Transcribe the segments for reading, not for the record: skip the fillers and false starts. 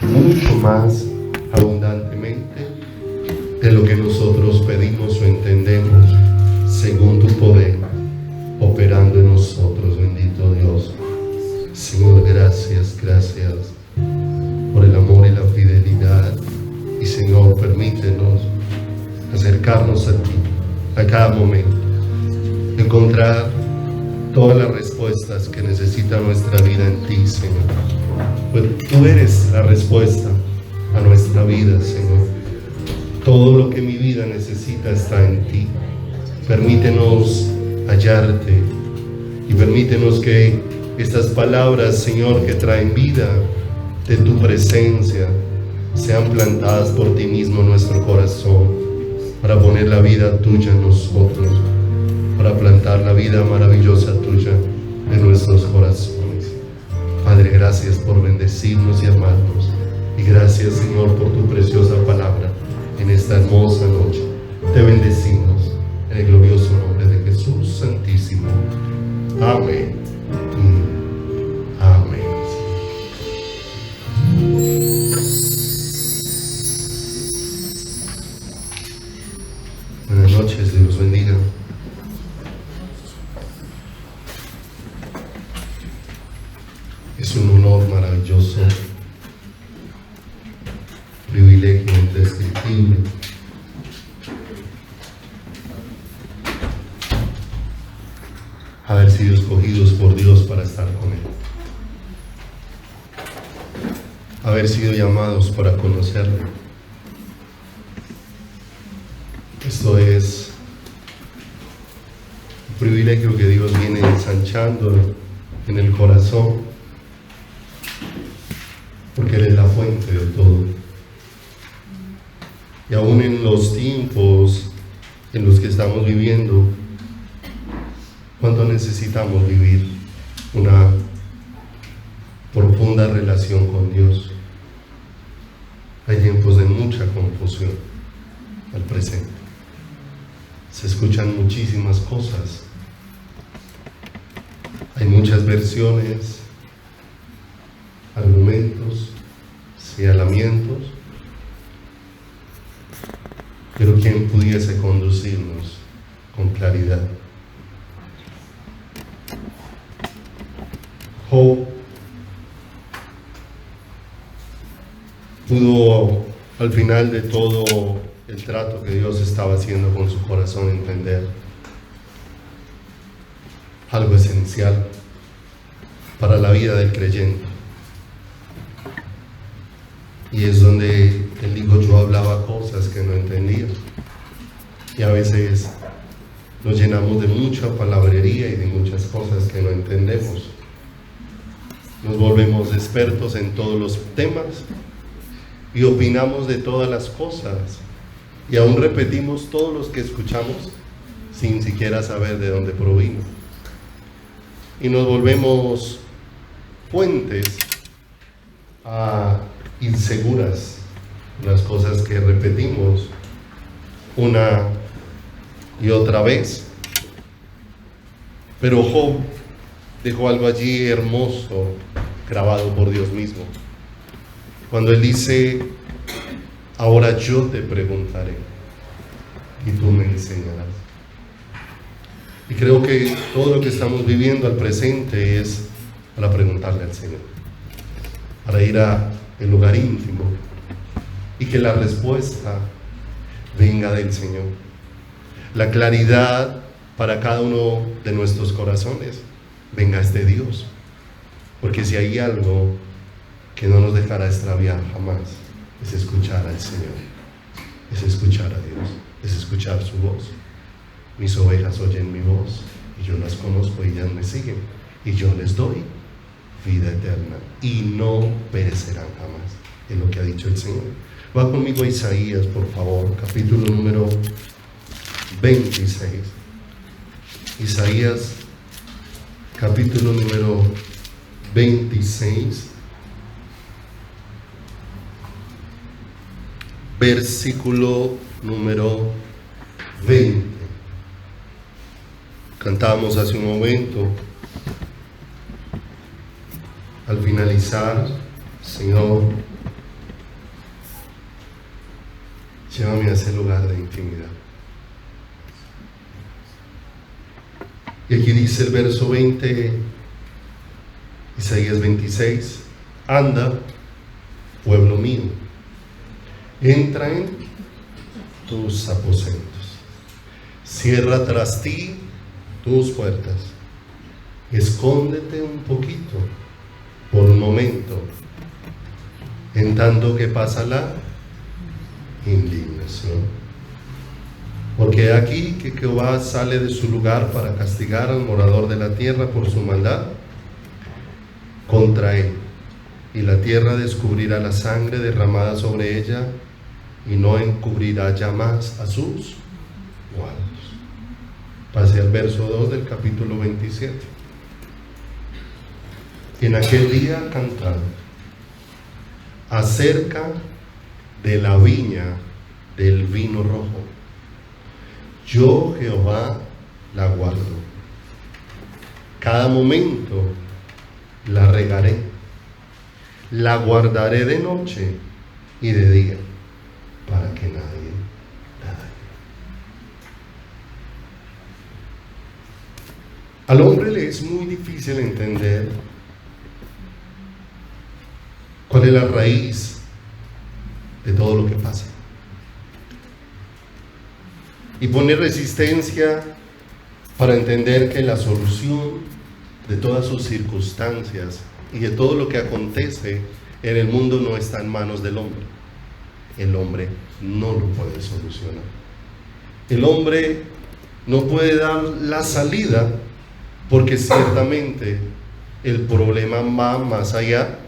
mucho más abundantemente de lo que nosotros pedimos o entendemos, según tu poder operando en nosotros. Bendito Dios. Señor, gracias por el amor y la fidelidad. Y Señor, permítenos acercarnos a ti a cada momento, encontrar todas las respuestas que necesita nuestra vida en ti, Señor. Pues tú eres la respuesta a nuestra vida, Señor. Todo lo que mi vida necesita está en ti. Permítenos hallarte y permítenos que estas palabras, Señor, que traen vida de tu presencia, sean plantadas por ti mismo en nuestro corazón, para poner la vida tuya en nosotros, para plantar la vida maravillosa tuya en nuestros corazones. Padre, gracias por bendecirnos y amarnos, y gracias, Señor, por tu preciosa palabra en esta hermosa noche. Te bendecimos en el glorioso nombre de Jesús Santísimo. Amén. Amén. Buenas noches, Dios los bendiga. Es un honor maravilloso, privilegio indescriptible haber sido escogidos por Dios para estar con Él, haber sido llamados para conocerlo. Esto es un privilegio que Dios viene ensanchando en el corazón, porque Él es la fuente de todo. Y aún en los tiempos en los que estamos viviendo, ¿cuánto necesitamos vivir una profunda relación con Dios? Hay tiempos de mucha confusión al presente. Se escuchan muchísimas cosas. Hay muchas versiones, argumentos, señalamientos. Pero ¿quién pudiese conducirnos con claridad? Job pudo, al final de todo el trato que Dios estaba haciendo con su corazón, entender algo esencial para la vida del creyente. Y es donde él dijo: yo hablaba cosas que no entendía. Y a veces nos llenamos de mucha palabrería y de muchas cosas que no entendemos. Nos volvemos expertos en todos los temas y opinamos de todas las cosas, y aún repetimos todos los que escuchamos sin siquiera saber de dónde provino. Y nos volvemos fuentes inseguras, las cosas que repetimos una y otra vez. Pero Job dejó algo allí hermoso, grabado por Dios mismo, cuando él dice: ahora yo te preguntaré y tú me enseñarás. Y creo que todo lo que estamos viviendo al presente es para preguntarle al Señor, para ir al lugar íntimo y que la respuesta venga del Señor. La claridad para cada uno de nuestros corazones venga de Dios, porque si hay algo que no nos dejará extraviar jamás, es escuchar al Señor, es escuchar a Dios, es escuchar su voz. Mis ovejas oyen mi voz y yo las conozco y ellas me siguen, y yo les doy vida eterna y no perecerán jamás. Es lo que ha dicho el Señor. Va conmigo a Isaías, por favor, capítulo número 26. Isaías, capítulo número 26, versículo número 20. Cantábamos hace un momento, al finalizar: Señor, Llévame a ese lugar de intimidad. Y aquí dice el verso 20, Isaías 26, anda, pueblo mío, entra en tus aposentos, cierra tras ti tus puertas, escóndete un poquito, por un momento, en tanto que pasa la indignación. Porque aquí que Jehová sale de su lugar para castigar al morador de la tierra por su maldad contra él, y la tierra descubrirá la sangre derramada sobre ella, y no encubrirá ya más a sus guardos. Pase al verso 2 del capítulo 27. En aquel día cantaron acerca de la viña del vino rojo. Yo, Jehová, la guardo. Cada momento la regaré, la guardaré de noche y de día, para que nadie la dañe. Al hombre le es muy difícil entender cuál es la raíz de todo lo que pasa, y pone resistencia para entender que la solución de todas sus circunstancias y de todo lo que acontece en el mundo no está en manos del hombre. El hombre no lo puede solucionar. El hombre no puede dar la salida, porque ciertamente el problema va más allá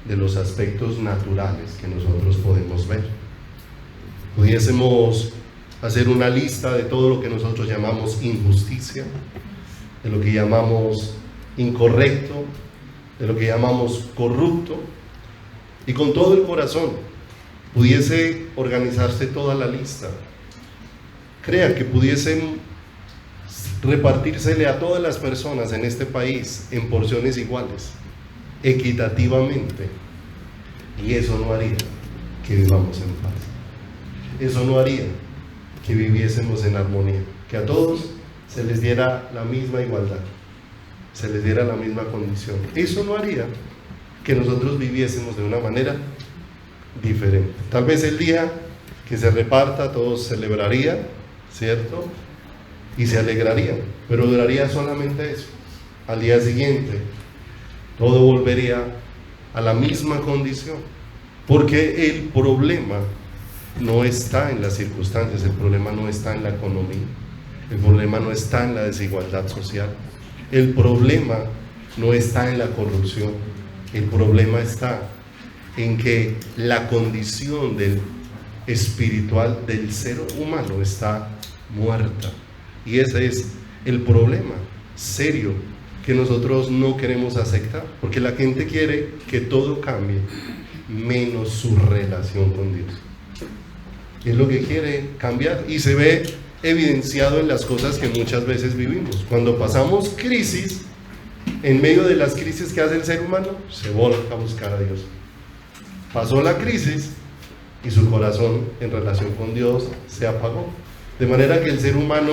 de los aspectos naturales que nosotros podemos ver. Pudiésemos hacer una lista de todo lo que nosotros llamamos injusticia, de lo que llamamos incorrecto, de lo que llamamos corrupto, y con todo el corazón pudiese organizarse toda la lista. Crea que pudiesen repartírsele a todas las personas en este país en porciones iguales, equitativamente, y eso no haría que vivamos en paz. Eso no haría que viviésemos en armonía, que a todos se les diera la misma igualdad, se les diera la misma condición. Eso no haría que nosotros viviésemos de una manera diferente. Tal vez el día que se reparta todos celebrarían, ¿cierto? Y se alegrarían, pero duraría solamente eso. Al día siguiente todo volvería a la misma condición, porque el problema no está en las circunstancias, el problema no está en la economía, el problema no está en la desigualdad social, el problema no está en la corrupción, el problema está en que la condición espiritual del ser humano está muerta. Y ese es el problema serio que nosotros no queremos aceptar, porque la gente quiere que todo cambie, menos su relación con Dios. Es lo que quiere cambiar, y se ve evidenciado en las cosas que muchas veces vivimos. Cuando pasamos crisis, en medio de las crisis que hace el ser humano, se volca a buscar a Dios. Pasó la crisis y su corazón en relación con Dios se apagó, de manera que el ser humano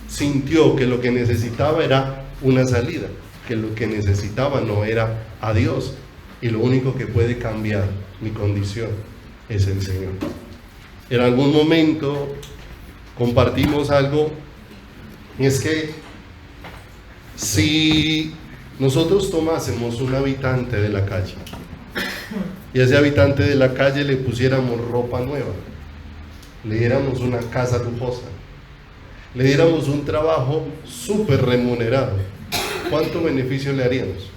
sintió que lo que necesitaba era una salida, que lo que necesitaba no era a Dios, y lo único que puede cambiar mi condición es el Señor. En algún momento compartimos algo, y es que si nosotros tomásemos un habitante de la calle y a ese habitante de la calle le pusiéramos ropa nueva, le diéramos una casa lujosa, le diéramos un trabajo súper remunerado, ¿cuánto beneficio le haríamos?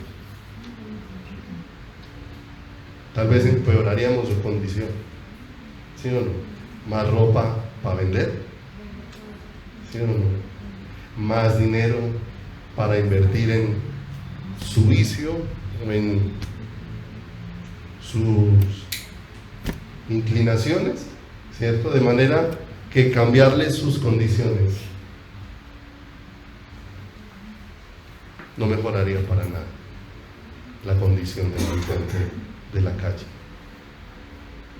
Tal vez empeoraríamos su condición, ¿sí o no? Más ropa para vender, ¿sí o no? Más dinero para invertir en su vicio, en sus inclinaciones, ¿cierto? De manera que cambiarle sus condiciones no mejoraría para nada la condición del habitante de la calle.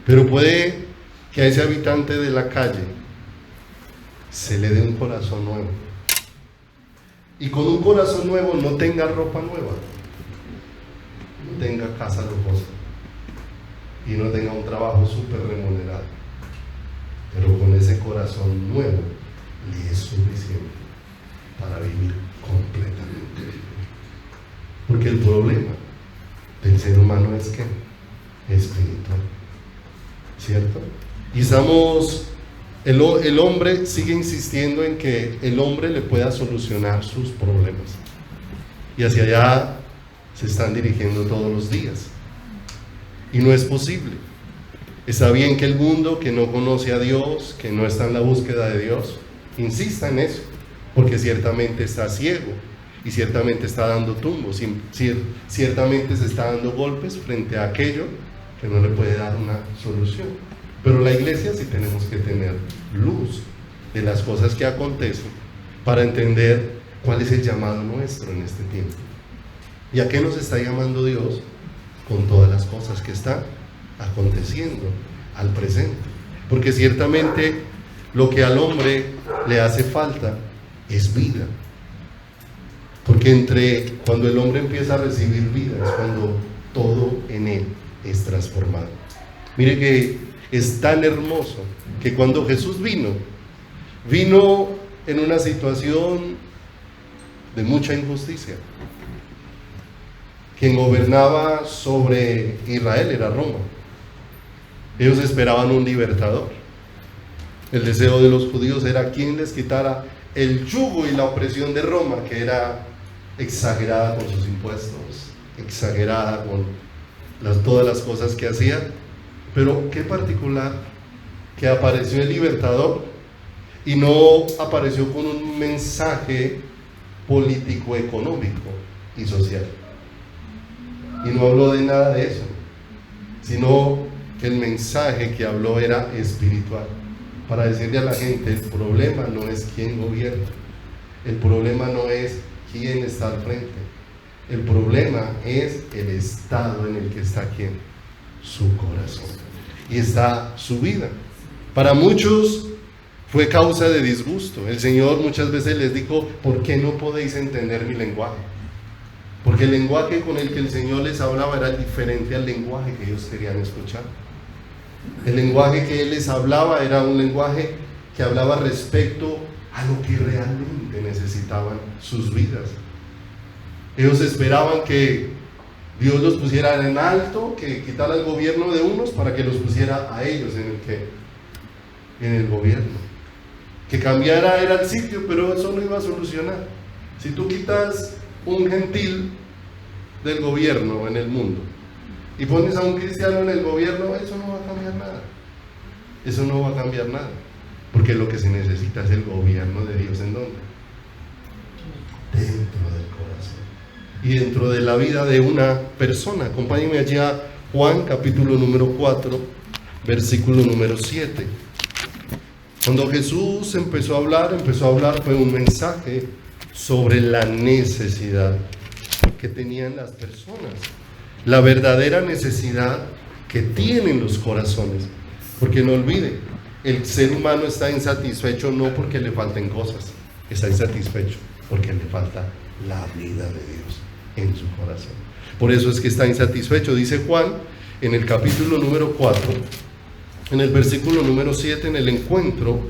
Pero puede que a ese habitante de la calle se le dé un corazón nuevo. Y con un corazón nuevo no tenga ropa nueva, no tenga casa lujosa y no tenga un trabajo súper remunerado, pero con ese corazón nuevo le es suficiente para vivir completamente libre. Porque el problema del ser humano es que es espiritual, ¿cierto? Y el hombre sigue insistiendo en que el hombre le pueda solucionar sus problemas, y hacia allá se están dirigiendo todos los días, y no es posible. Está bien que el mundo que no conoce a Dios, que no está en la búsqueda de Dios, insista en eso, porque ciertamente está ciego y ciertamente está dando tumbos, ciertamente se está dando golpes frente a aquello que no le puede dar una solución. Pero la iglesia sí tenemos que tener luz de las cosas que acontecen para entender cuál es el llamado nuestro en este tiempo. ¿Y a qué nos está llamando Dios con todas las cosas que están aconteciendo al presente? Porque ciertamente lo que al hombre le hace falta es vida. Porque cuando el hombre empieza a recibir vida es cuando todo en él es transformado. Mire que es tan hermoso que cuando Jesús vino en una situación de mucha injusticia. Quien gobernaba sobre Israel era Roma. Ellos esperaban un libertador. El deseo de los judíos era quien les quitara el yugo y la opresión de Roma, que era exagerada con sus impuestos, exagerada con todas las cosas que hacía. Pero qué particular que apareció el libertador y no apareció con un mensaje político, económico y social, y no habló de nada de eso, sino que el mensaje que habló era espiritual, para decirle a la gente: el problema no es quién gobierna, el problema no es quién está al frente, el problema es el estado en el que está quién, su corazón, y está su vida. Para muchos fue causa de disgusto. El Señor muchas veces les dijo: ¿por qué no podéis entender mi lenguaje? Porque el lenguaje con el que el Señor les hablaba era diferente al lenguaje que ellos querían escuchar. El lenguaje que Él les hablaba era un lenguaje que hablaba respecto a lo que realmente necesitaban sus vidas. Ellos esperaban que Dios los pusiera en alto, que quitara el gobierno de unos para que los pusiera a ellos en el gobierno. Que cambiara era el sitio, pero eso no iba a solucionar. Si tú quitas un gentil del gobierno en el mundo y pones a un cristiano en el gobierno, eso no va a cambiar nada. Eso no va a cambiar nada, porque lo que se necesita es el gobierno de Dios. ¿En dónde? Dentro del corazón y dentro de la vida de una persona. Acompáñenme allí a Juan capítulo número 4, versículo número 7. Cuando Jesús empezó a hablar fue un mensaje sobre la necesidad que tenían las personas, la verdadera necesidad que tienen los corazones. Porque no olvide, el ser humano está insatisfecho no porque le falten cosas, está insatisfecho porque le falta la vida de Dios en su corazón. Por eso es que está insatisfecho. Dice Juan en el capítulo número 4, en el versículo número 7, en el encuentro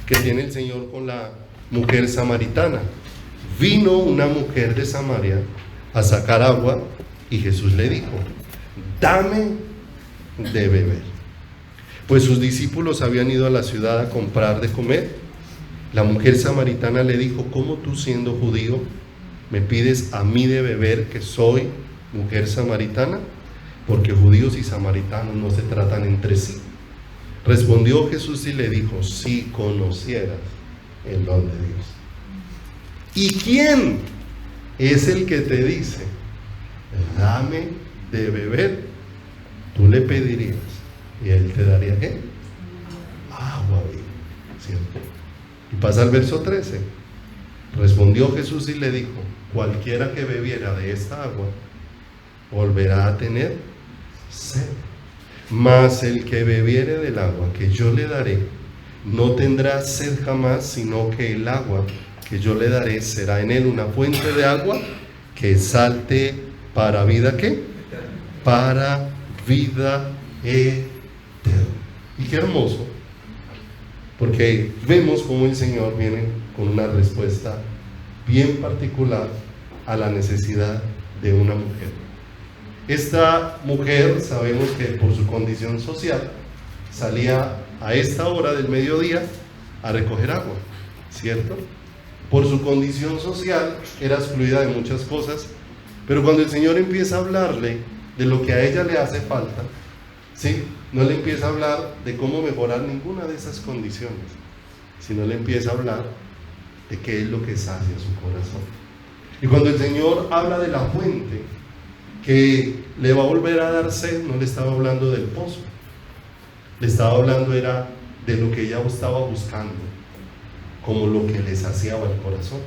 que tiene el Señor con la mujer samaritana: vino una mujer de Samaria a sacar agua y Jesús le dijo: dame de beber. Pues sus discípulos habían ido a la ciudad a comprar de comer. La mujer samaritana le dijo: ¿cómo tú, siendo judío, me pides a mí de beber, que soy mujer samaritana? Porque judíos y samaritanos no se tratan entre sí. Respondió Jesús y le dijo: si conocieras el don de Dios. ¿Y quién es el que te dice: dame de beber? Tú le pedirías y Él te daría ¿qué? Agua viva, ¿cierto? Y pasa al verso 13. Respondió Jesús y le dijo: cualquiera que bebiera de esta agua volverá a tener sed, Mas el que bebiere del agua que yo le daré, no tendrá sed jamás, sino que el agua que yo le daré será en él una fuente de agua que salte para vida, ¿qué? Para vida eterna. Y qué hermoso, porque vemos cómo el Señor viene con una respuesta bien particular a la necesidad de una mujer. Esta mujer, sabemos que por su condición social salía a esta hora del mediodía a recoger agua, ¿cierto? Por su condición social era excluida de muchas cosas, pero cuando el Señor empieza a hablarle de lo que a ella le hace falta, ¿sí? No le empieza a hablar de cómo mejorar ninguna de esas condiciones, sino le empieza a hablar de qué es lo que sacia su corazón. Y cuando el Señor habla de la fuente que le va a volver a dar sed, no le estaba hablando del pozo, le estaba hablando era de lo que ella estaba buscando, como lo que le saciaba el corazón.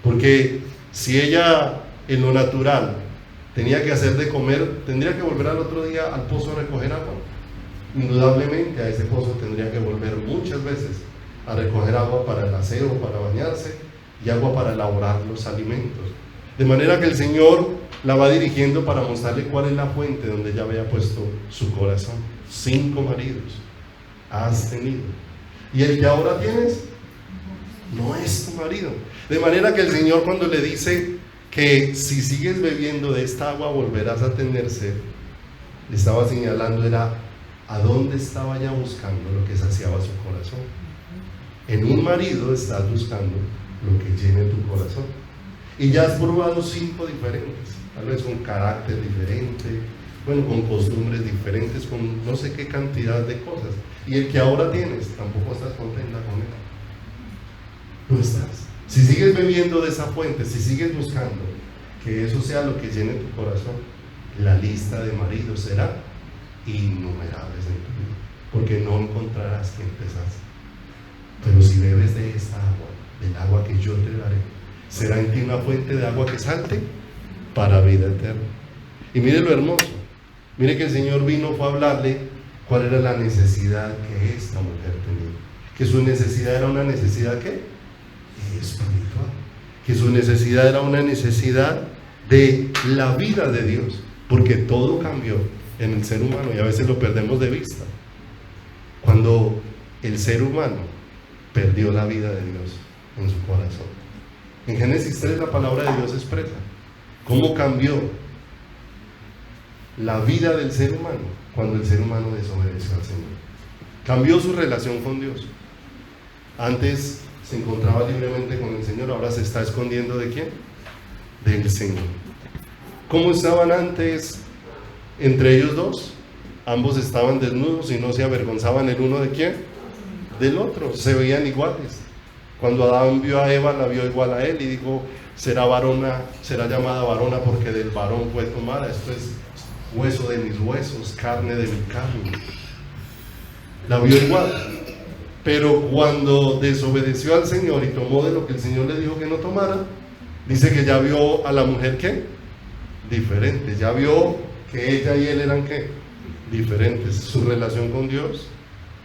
Porque si ella en lo natural tenía que hacer de comer, tendría que volver al otro día al pozo a recoger agua. Indudablemente a ese pozo tendría que volver muchas veces a recoger agua para el aseo, para bañarse, y agua para elaborar los alimentos. De manera que el Señor la va dirigiendo para mostrarle cuál es la fuente donde ella había puesto su corazón. 5 maridos has tenido, y el que ahora tienes no es tu marido. De manera que el Señor, cuando le dice que si sigues bebiendo de esta agua volverás a tener sed, le estaba señalando era a dónde estaba ya buscando lo que saciaba su corazón. En un marido estás buscando lo que llene tu corazón, y ya has probado 5 diferentes, tal vez con carácter diferente, bueno, con costumbres diferentes, con no sé qué cantidad de cosas, y el que ahora tienes tampoco estás contenta con él. No estás. Si sigues bebiendo de esa fuente, si sigues buscando que eso sea lo que llene tu corazón, la lista de maridos será innumerables en tu vida, porque no encontrarás quien te sacie. Pero si bebes de esta agua, del agua que yo te daré, será en ti una fuente de agua que salte para vida eterna. Y mire lo hermoso, mire que el Señor vino, fue a hablarle cuál era la necesidad que esta mujer tenía, que su necesidad era una necesidad ¿qué? Espiritual, que su necesidad era una necesidad de la vida de Dios, porque todo cambió en el ser humano y a veces lo perdemos de vista. Cuando el ser humano perdió la vida de Dios en su corazón. En Génesis 3 la palabra de Dios expresa cómo cambió la vida del ser humano cuando el ser humano desobedeció al Señor. Cambió su relación con Dios. Antes se encontraba libremente con el Señor, ahora se está escondiendo ¿de quién? Del Señor. ¿Cómo estaban antes entre ellos dos? Ambos estaban desnudos y no se avergonzaban el uno de quién, del otro, se veían iguales. Cuando Adán vio a Eva, la vio igual a él y dijo, será varona, será llamada varona porque del varón fue tomada. Esto es hueso de mis huesos, carne de mi carne. La vio igual. Pero cuando desobedeció al Señor y tomó de lo que el Señor le dijo que no tomara, dice que ya vio a la mujer ¿qué? Diferente. Ya vio que ella y él eran ¿qué? Diferentes. Su relación con Dios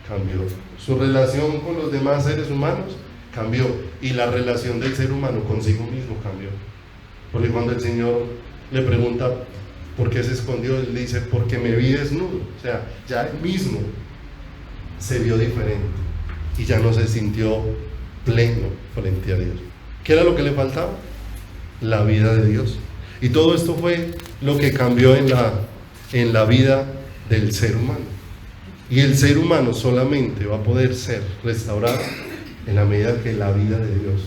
cambió, su relación con los demás seres humanos cambió, y la relación del ser humano consigo mismo cambió. Porque cuando el Señor le pregunta por qué se escondió, él dice, porque me vi desnudo. O sea, ya él mismo se vio diferente y ya no se sintió pleno frente a Dios. ¿Qué era lo que le faltaba? La vida de Dios. Y todo esto fue lo que cambió en la vida del ser humano. Y el ser humano solamente va a poder ser restaurado en la medida que la vida de Dios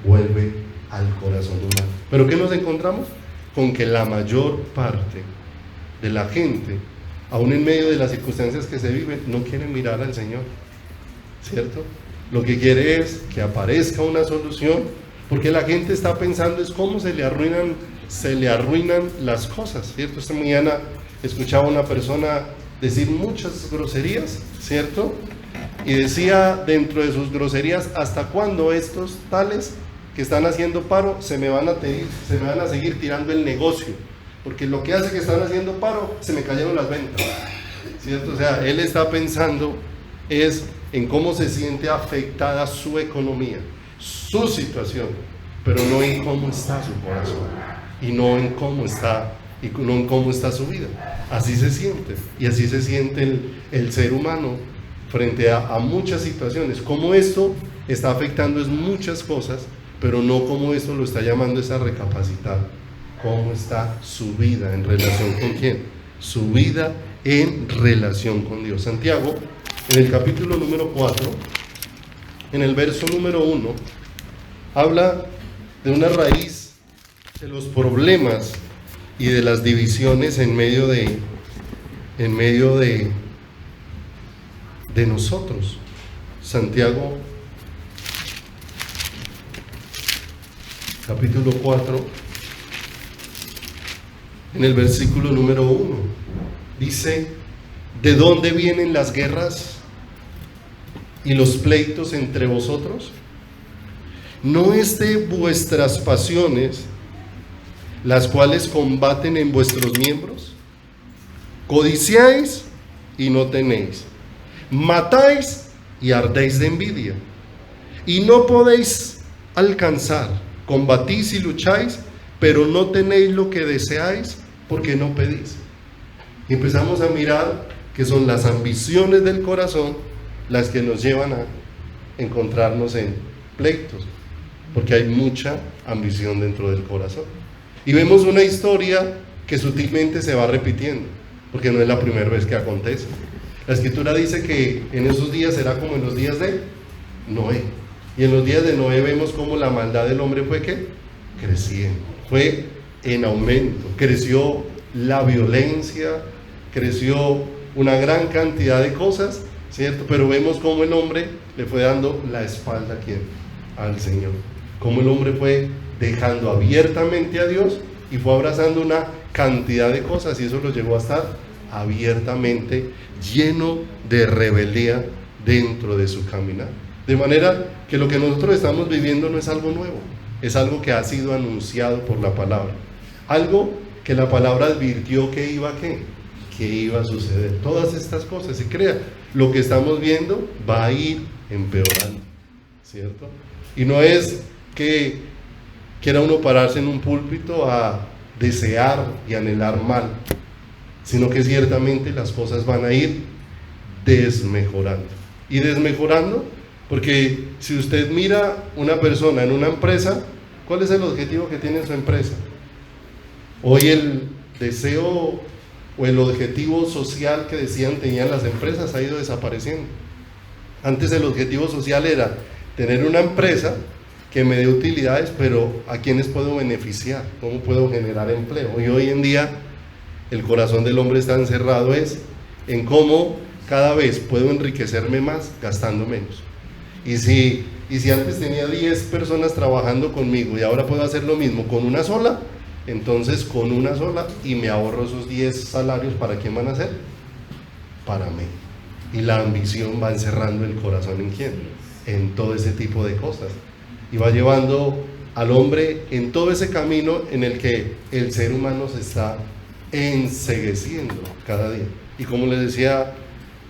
vuelve al corazón humano. ¿Pero qué nos encontramos? Con que la mayor parte de la gente, aún en medio de las circunstancias que se viven, no quiere mirar al Señor, ¿cierto? Lo que quiere es que aparezca una solución, porque la gente está pensando es cómo se le arruinan las cosas, ¿cierto? Esta mañana escuchaba a una persona decir muchas groserías, ¿cierto? Y decía dentro de sus groserías, ¿hasta cuándo estos tales que están haciendo paro se me van a seguir tirando el negocio? Porque lo que hace que están haciendo paro, se me cayeron las ventas, ¿cierto? O sea, él está pensando es en cómo se siente afectada su economía, su situación, pero no en cómo está su corazón y no en cómo está su vida. Así se siente, y así se siente el ser humano frente a muchas situaciones. Cómo esto está afectando es muchas cosas, pero no como esto lo está llamando es a recapacitar cómo está su vida en relación con quién, su vida en relación con Dios. Santiago, en el capítulo número 4, en el verso número 1, habla de una raíz de los problemas y de las divisiones en medio de nosotros. Santiago, capítulo 4, en el versículo número 1, dice: ¿de dónde vienen las guerras y los pleitos entre vosotros? ¿No es de vuestras pasiones las cuales combaten en vuestros miembros? Codiciáis y no tenéis, matáis y ardéis de envidia, y no podéis alcanzar, combatís y lucháis, pero no tenéis lo que deseáis porque no pedís. Y empezamos a mirar que son las ambiciones del corazón las que nos llevan a encontrarnos en pleitos, porque hay mucha ambición dentro del corazón. Y vemos una historia que sutilmente se va repitiendo, porque no es la primera vez que acontece. La Escritura dice que en esos días será como en los días de Noé. Y en los días de Noé vemos cómo la maldad del hombre fue ¿qué? Creciendo, fue en aumento, creció la violencia, creció una gran cantidad de cosas, ¿cierto? Pero vemos cómo el hombre le fue dando la espalda ¿a quién? Al Señor. Cómo el hombre fue dejando abiertamente a Dios y fue abrazando una cantidad de cosas, y eso lo llevó a estar abiertamente lleno de rebeldía dentro de su caminar. De manera que lo que nosotros estamos viviendo no es algo nuevo, es algo que ha sido anunciado por la palabra, algo que la palabra advirtió que iba a ¿qué? Que iba a suceder. Todas estas cosas, y crea, lo que estamos viendo va a ir empeorando, ¿cierto? Y no es que quiera uno pararse en un púlpito a desear y anhelar mal, sino que ciertamente las cosas van a ir desmejorando. Y desmejorando, porque si usted mira una persona en una empresa, ¿cuál es el objetivo que tiene su empresa? Hoy el deseo o el objetivo social que decían tenían las empresas ha ido desapareciendo. Antes el objetivo social era tener una empresa que me dé utilidades, pero ¿a quiénes puedo beneficiar? ¿Cómo puedo generar empleo? Y hoy en día el corazón del hombre está encerrado en cómo cada vez puedo enriquecerme más gastando menos. Y si antes tenía 10 personas trabajando conmigo y ahora puedo hacer lo mismo con una sola, entonces con una sola y me ahorro esos 10 salarios. ¿Para quién van a ser? Para mí. Y la ambición va encerrando el corazón ¿en quién? En todo ese tipo de cosas, y va llevando al hombre en todo ese camino en el que el ser humano se está encegueciendo cada día. Y como les decía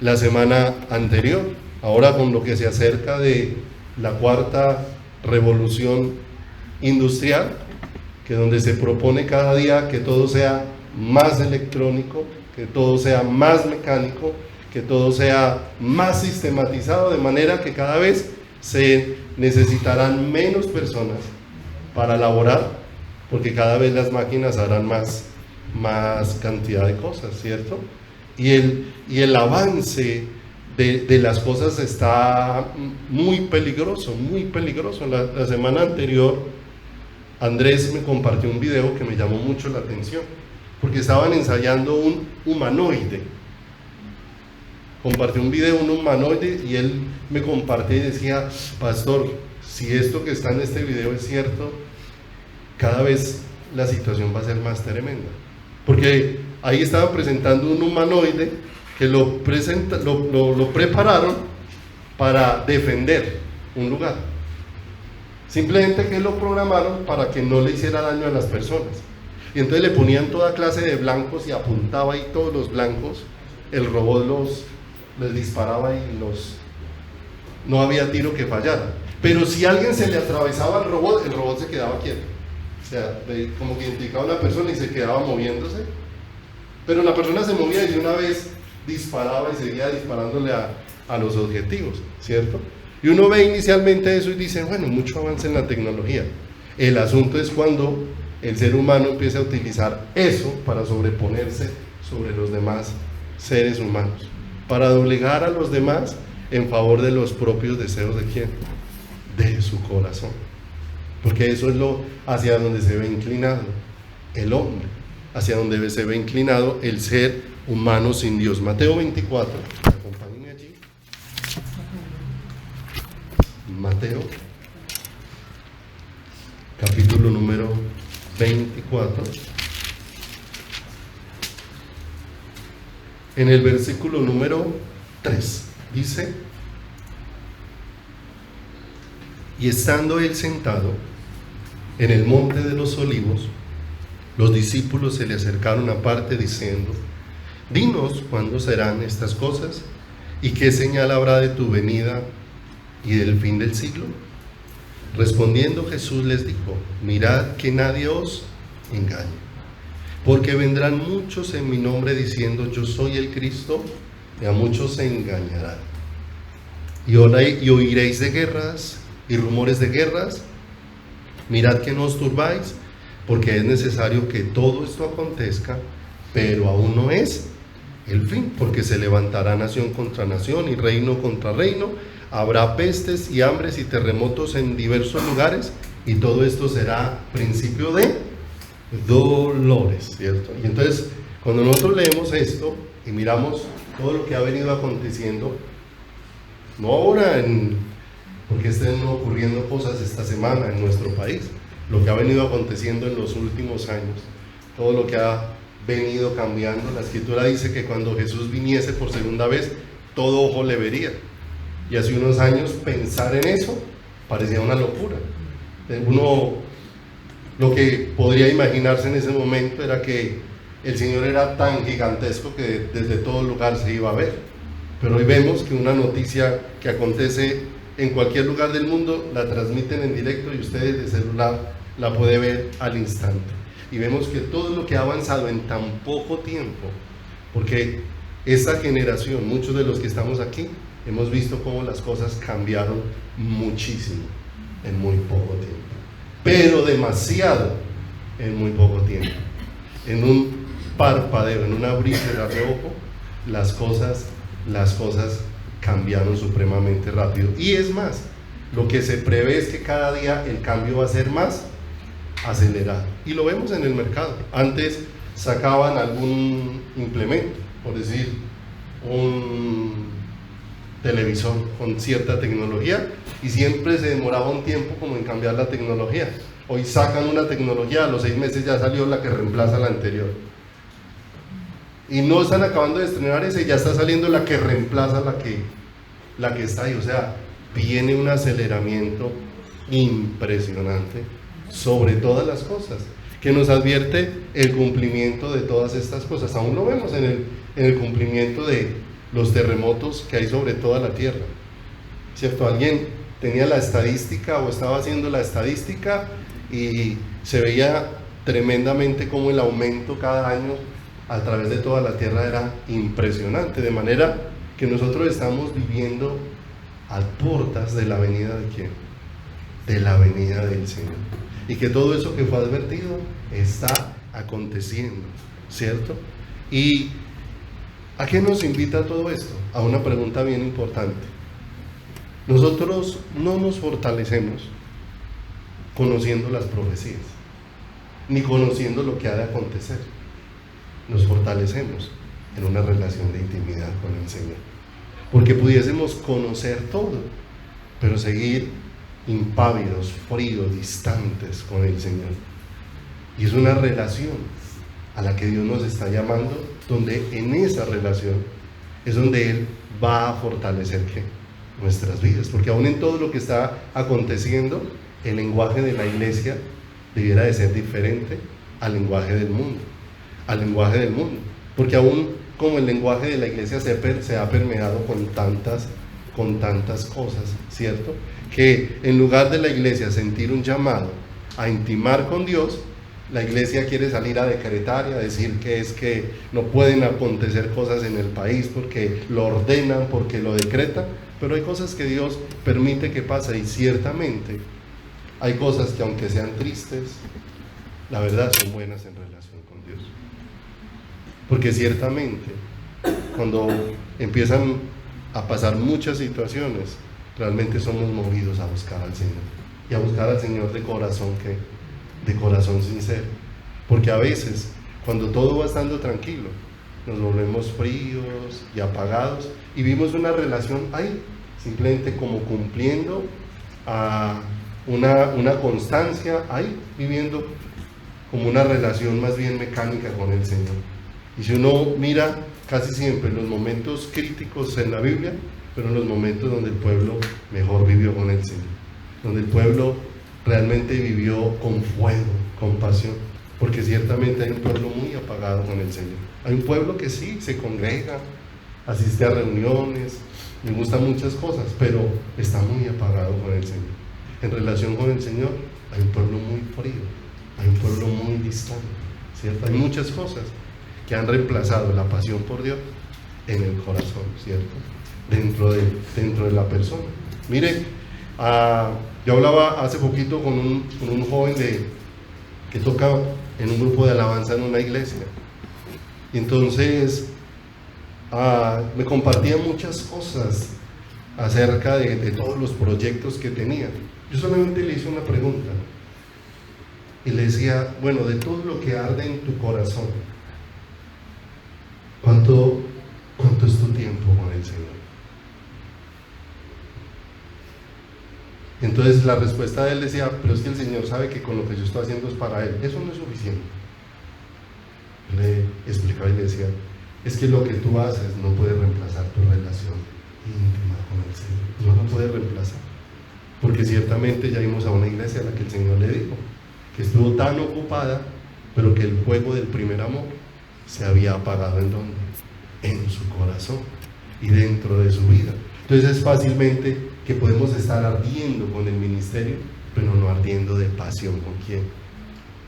la semana anterior, ahora con lo que se acerca de la cuarta revolución industrial, que donde se propone cada día que todo sea más electrónico, que todo sea más mecánico, que todo sea más sistematizado, de manera que cada vez se necesitarán menos personas para laborar, porque cada vez las máquinas harán más cantidad de cosas, ¿cierto? Y el avance de las cosas está muy peligroso, muy peligroso. La semana anterior Andrés me compartió un video que me llamó mucho la atención, porque estaban ensayando un humanoide. Compartió un video de un humanoide y él me compartió y decía: pastor, si esto que está en este video es cierto, cada vez la situación va a ser más tremenda, porque ahí estaban presentando un humanoide que lo prepararon para defender un lugar, simplemente que lo programaron para que no le hiciera daño a las personas, y entonces le ponían toda clase de blancos y apuntaba ahí todos los blancos el robot les disparaba y no había tiro que fallara. Pero si alguien se le atravesaba al robot, el robot se quedaba quieto. O sea, como que identificaba a una persona y se quedaba moviéndose. Pero la persona se movía y de una vez disparaba y seguía disparándole a los objetivos, ¿cierto? Y uno ve inicialmente eso y dice, bueno, mucho avance en la tecnología. El asunto es cuando el ser humano empieza a utilizar eso para sobreponerse sobre los demás seres humanos, para doblegar a los demás en favor de los propios deseos de quién, de su corazón, porque eso es hacia donde se ve inclinado el hombre, hacia donde se ve inclinado el ser humano sin Dios. Mateo 24, acompáñenme allí. Mateo capítulo número 24, en el versículo número 3 dice: y estando él sentado en el monte de los olivos, los discípulos se le acercaron aparte diciendo: dinos cuándo serán estas cosas y qué señal habrá de tu venida y del fin del siglo. Respondiendo Jesús les dijo: mirad que nadie os engañe, porque vendrán muchos en mi nombre diciendo yo soy el Cristo, y a muchos se engañarán. Y oiréis de guerras y rumores de guerras. Mirad que no os turbáis, porque es necesario que todo esto acontezca, pero aún no es el fin, porque se levantará nación contra nación y reino contra reino. Habrá pestes y hambres y terremotos en diversos lugares, y todo esto será principio de dolores, ¿cierto? Y entonces, cuando nosotros leemos esto y miramos todo lo que ha venido aconteciendo, no ahora porque estén ocurriendo cosas esta semana en nuestro país, lo que ha venido aconteciendo en los últimos años, todo lo que ha venido cambiando. La Escritura dice que cuando Jesús viniese por segunda vez, todo ojo le vería. Y hace unos años pensar en eso parecía una locura. Uno, lo que podría imaginarse en ese momento era que el Señor era tan gigantesco que desde todo lugar se iba a ver. Pero hoy vemos que una noticia que acontece en cualquier lugar del mundo la transmiten en directo y ustedes de celular la pueden ver al instante. Y vemos que todo lo que ha avanzado en tan poco tiempo, porque esta generación, muchos de los que estamos aquí, hemos visto cómo las cosas cambiaron muchísimo en muy poco tiempo, pero demasiado en muy poco tiempo. En un parpadeo, en un abrir de ojo, las cosas cambiaron supremamente rápido. Y es más, lo que se prevé es que cada día el cambio va a ser más acelerado. Y lo vemos en el mercado. Antes sacaban algún implemento, por decir, un televisor con cierta tecnología, y siempre se demoraba un tiempo como en cambiar la tecnología. Hoy sacan una tecnología, a los 6 meses ya salió la que reemplaza la anterior. Y no están acabando de estrenar ese, ya está saliendo la que reemplaza la que está ahí. O sea, viene un aceleramiento impresionante sobre todas las cosas, que nos advierte el cumplimiento de todas estas cosas. Aún lo vemos en el cumplimiento de los terremotos que hay sobre toda la tierra, ¿cierto? Alguien tenía la estadística o estaba haciendo la estadística y se veía tremendamente cómo el aumento cada año a través de toda la tierra era impresionante, de manera que nosotros estamos viviendo a puertas de la venida de ¿quién? De la venida del Señor, y que todo eso que fue advertido está aconteciendo, ¿cierto? Y ¿a qué nos invita todo esto? A una pregunta bien importante. Nosotros no nos fortalecemos conociendo las profecías, ni conociendo lo que ha de acontecer. Nos fortalecemos en una relación de intimidad con el Señor, porque pudiésemos conocer todo, pero seguir impávidos, fríos, distantes con el Señor. Y es una relación a la que Dios nos está llamando, donde en esa relación es donde Él va a fortalecer ¿qué? Nuestras vidas, porque aún en todo lo que está aconteciendo, el lenguaje de la iglesia debiera de ser diferente al lenguaje del mundo, porque aún como el lenguaje de la iglesia se ha permeado con tantas cosas, ¿cierto? Que en lugar de la iglesia sentir un llamado a intimar con Dios, la iglesia quiere salir a decretar y a decir que es que no pueden acontecer cosas en el país porque lo ordenan, porque lo decretan, pero hay cosas que Dios permite que pase, y ciertamente hay cosas que, aunque sean tristes, la verdad son buenas en relación con Dios. Porque ciertamente cuando empiezan a pasar muchas situaciones, realmente somos movidos a buscar al Señor, y a buscar al Señor de corazón sincero. Porque a veces, cuando todo va estando tranquilo, nos volvemos fríos y apagados, y vimos una relación ahí, simplemente como cumpliendo a una constancia ahí, viviendo como una relación más bien mecánica con el Señor. Y si uno mira casi siempre los momentos críticos en la Biblia, pero en los momentos donde el pueblo mejor vivió con el Señor, donde el pueblo realmente vivió con fuego, con pasión, porque ciertamente hay un pueblo muy apagado con el Señor. Hay un pueblo que sí, se congrega, asiste a reuniones, le gustan muchas cosas, pero está muy apagado con el Señor. En relación con el Señor, hay un pueblo muy frío, hay un pueblo muy distante, ¿cierto? Hay muchas cosas que han reemplazado la pasión por Dios en el corazón, ¿cierto? Dentro de la persona. Mire, yo hablaba hace poquito con un joven que toca en un grupo de alabanza en una iglesia, y entonces me compartía muchas cosas acerca de todos los proyectos que tenía. Yo solamente le hice una pregunta y le decía, bueno, de todo lo que arde en tu corazón, ¿cuánto es tu tiempo con el Señor? Entonces la respuesta de él decía, pero es que el Señor sabe que con lo que yo estoy haciendo es para Él, eso no es suficiente. Le explicaba y le decía, es que lo que tú haces no puede reemplazar tu relación íntima con el Señor, no lo puede reemplazar, porque ciertamente ya vimos a una iglesia a la que el Señor le dijo que estuvo tan ocupada, pero que el fuego del primer amor se había apagado. ¿En dónde? En su corazón y dentro de su vida. Entonces es fácilmente que podemos estar ardiendo con el ministerio, pero no ardiendo de pasión. ¿Con quién?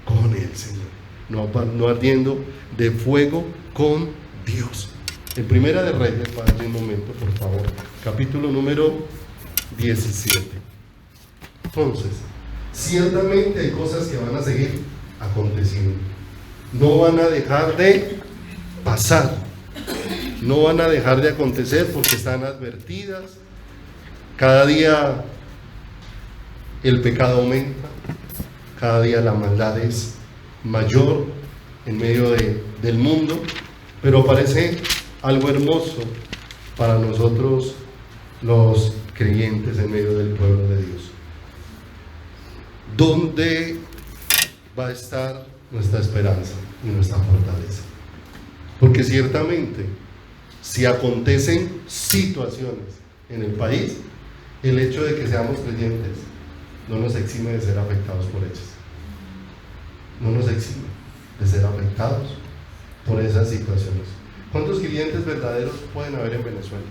Con el Señor. No ardiendo de fuego con Dios. En Primera de Reyes, para un momento, por favor, capítulo número 17. Entonces, ciertamente hay cosas que van a seguir aconteciendo. No van a dejar de pasar, no van a dejar de acontecer, porque están advertidas. Cada día el pecado aumenta, cada día la maldad es mayor en medio del mundo, pero parece algo hermoso para nosotros los creyentes en medio del pueblo de Dios. ¿Dónde va a estar nuestra esperanza y nuestra fortaleza? Porque ciertamente, si acontecen situaciones en el país, el hecho de que seamos creyentes no nos exime de ser afectados por ellas, no nos exime de ser afectados por esas situaciones. ¿Cuántos creyentes verdaderos pueden haber en Venezuela?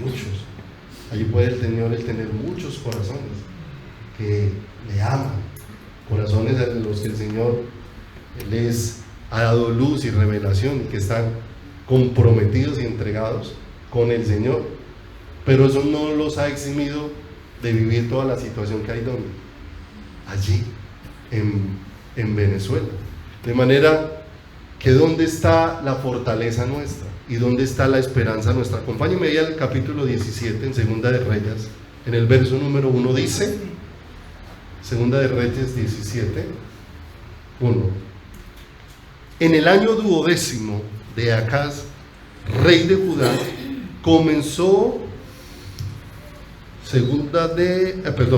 Muchos. Allí puede el Señor tener muchos corazones que le aman, corazones a los que el Señor les ha dado luz y revelación, y que están comprometidos y entregados con el Señor, pero eso no los ha eximido de vivir toda la situación que hay allí en Venezuela. De manera que ¿dónde está la fortaleza nuestra? ¿Y dónde está la esperanza nuestra? Acompáñenme ahí al capítulo 17 en Segunda de Reyes, en el verso número 1 dice, Segunda de Reyes 17, 1: en el año 12º de Acaz, rey de Judá, comenzó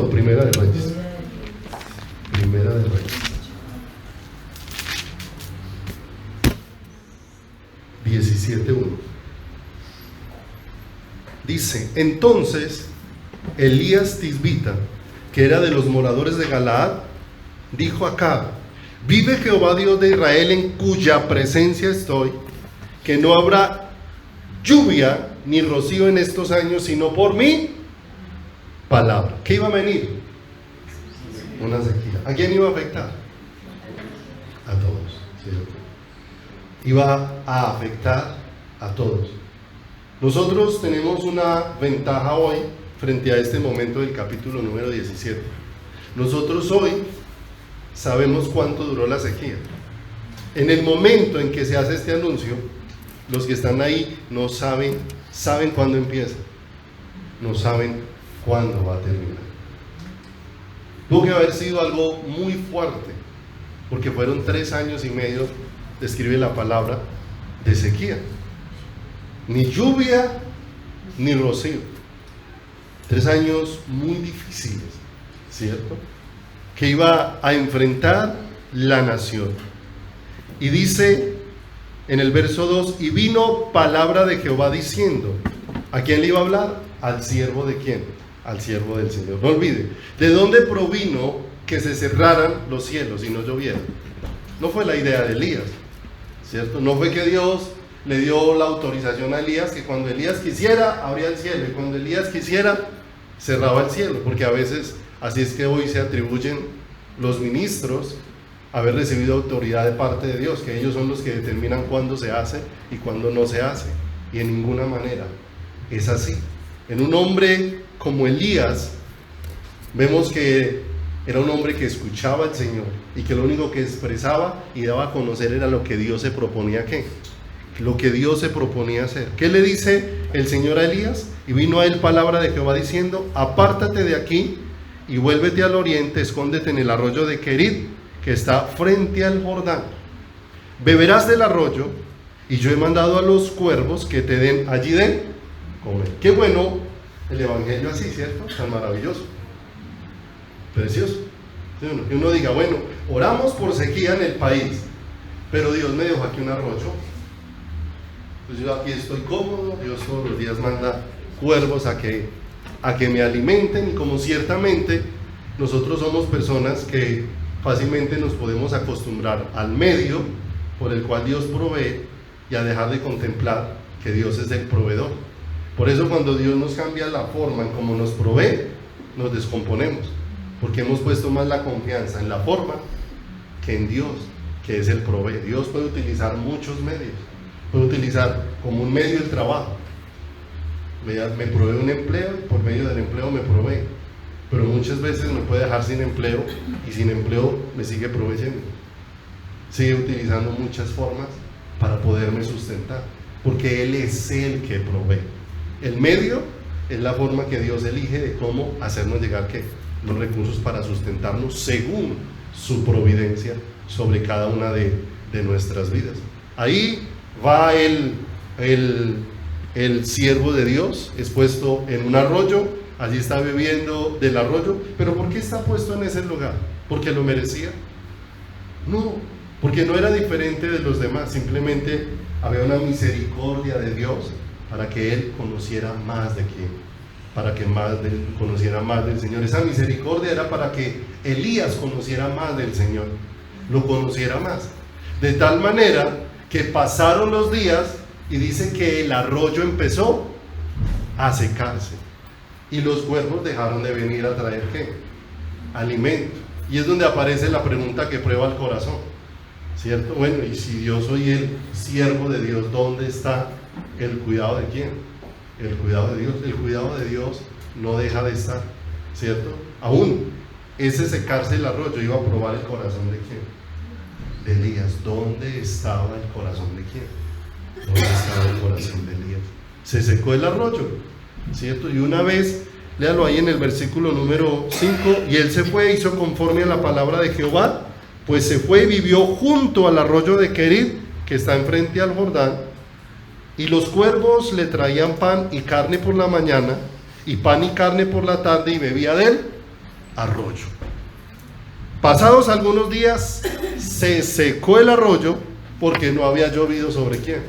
Primera de Reyes. Primera de Reyes 17:1. Dice, entonces Elías Tisbita, que era de los moradores de Galaad, dijo a Acab: vive Jehová Dios de Israel, en cuya presencia estoy, que no habrá lluvia ni rocío en estos años, sino por mi palabra. ¿Qué iba a venir? Una sequía. ¿A quién iba a afectar? A todos, ¿cierto? Iba a afectar a todos. Nosotros tenemos una ventaja hoy frente a este momento del capítulo número 17. Nosotros hoy sabemos cuánto duró la sequía. En el momento en que se hace este anuncio, los que están ahí no saben cuándo empieza, no saben cuándo va a terminar. Tuvo que haber sido algo muy fuerte, porque fueron 3 años y medio, describe la palabra, de sequía. Ni lluvia, ni rocío. 3 años muy difíciles, ¿cierto? Que iba a enfrentar la nación. Y dice en el verso 2, y vino palabra de Jehová diciendo, ¿a quién le iba a hablar? Al siervo de quién, al siervo del Señor. No olvide, ¿de dónde provino que se cerraran los cielos y no lloviera? No fue la idea de Elías, ¿cierto? No fue que Dios le dio la autorización a Elías, que cuando Elías quisiera, abría el cielo, y cuando Elías quisiera, cerraba el cielo, porque a veces, así es que hoy se atribuyen los ministros haber recibido autoridad de parte de Dios, que ellos son los que determinan cuándo se hace y cuándo no se hace, y en ninguna manera es así. En un hombre como Elías, vemos que era un hombre que escuchaba al Señor, y que lo único que expresaba y daba a conocer era lo que Dios se proponía lo que Dios se proponía hacer. ¿Qué le dice el Señor a Elías? Y vino a él palabra de Jehová diciendo, apártate de aquí y vuélvete al oriente, escóndete en el arroyo de Querit, que está frente al Jordán. Beberás del arroyo, y yo he mandado a los cuervos que te den allí de comer. Qué bueno el evangelio así, ¿cierto? Tan maravilloso, precioso. Que uno diga, bueno, oramos por sequía en el país, pero Dios me dejó aquí un arroyo. Pues yo aquí estoy cómodo, Dios todos los días manda cuervos a que me alimenten, y como ciertamente nosotros somos personas que fácilmente nos podemos acostumbrar al medio por el cual Dios provee y a dejar de contemplar que Dios es el proveedor. Por eso cuando Dios nos cambia la forma en cómo nos provee, nos descomponemos, porque hemos puesto más la confianza en la forma que en Dios, que es el provee. Dios puede utilizar muchos medios. Puede utilizar como un medio el trabajo. Me provee un empleo, y por medio del empleo me provee. Pero muchas veces me puede dejar sin empleo, y sin empleo me sigue proveyendo. Sigue utilizando muchas formas para poderme sustentar, porque Él es el que provee. El medio es la forma que Dios elige de cómo hacernos llegar los recursos para sustentarnos según su providencia sobre cada una de nuestras vidas. Ahí va el siervo de Dios, es puesto en un arroyo, allí está bebiendo del arroyo. ¿Pero por qué está puesto en ese lugar? ¿Porque lo merecía? No, porque no era diferente de los demás, simplemente había una misericordia de Dios para que él conociera más de quién, para que conociera más del Señor. Esa misericordia era para que Elías conociera más del Señor, lo conociera más, de tal manera que pasaron los días y dice que el arroyo empezó a secarse y los cuervos dejaron de venir a traer ¿qué? Alimento. Y es donde aparece la pregunta que prueba el corazón, ¿cierto? Bueno, y si yo soy el siervo de Dios, ¿dónde está el cuidado de quién? El cuidado de Dios. El cuidado de Dios no deja de estar, ¿cierto? Aún ese secarse el arroyo iba a probar el corazón de quién. De Elías. ¿Dónde estaba el corazón de quién? ¿Dónde estaba el corazón de Elías? Se secó el arroyo, ¿cierto? Y una vez, léalo ahí en el versículo número 5, y él se fue, hizo conforme a la palabra de Jehová, pues se fue y vivió junto al arroyo de Querit, que está enfrente al Jordán, y los cuervos le traían pan y carne por la mañana, y pan y carne por la tarde, y bebía del arroyo. Pasados algunos días se secó el arroyo porque no había llovido ¿sobre quién?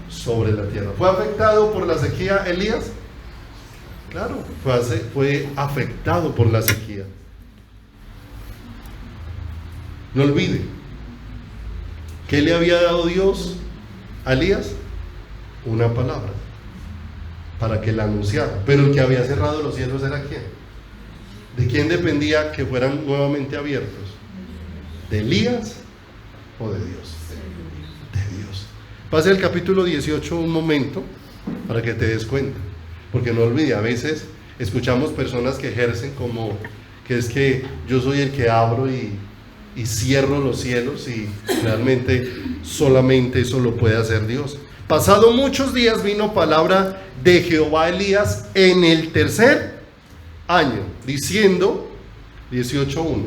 Sobre la tierra. ¿Fue afectado por la sequía Elías? Claro, fue afectado por la sequía. No olvide, ¿qué le había dado Dios a Elías? una palabra para que la anunciara. Pero el que había cerrado los cielos era ¿quién? ¿De quién dependía que fueran nuevamente abiertos? ¿De Elías o de Dios? De Dios. Pase al capítulo 18 un momento para que te des cuenta, porque no olvide, a veces escuchamos personas que ejercen como que es que yo soy el que abro y cierro los cielos, y realmente solamente eso lo puede hacer Dios. Pasado muchos días vino palabra de Jehová a Elías en el tercer año, diciendo, 18:1,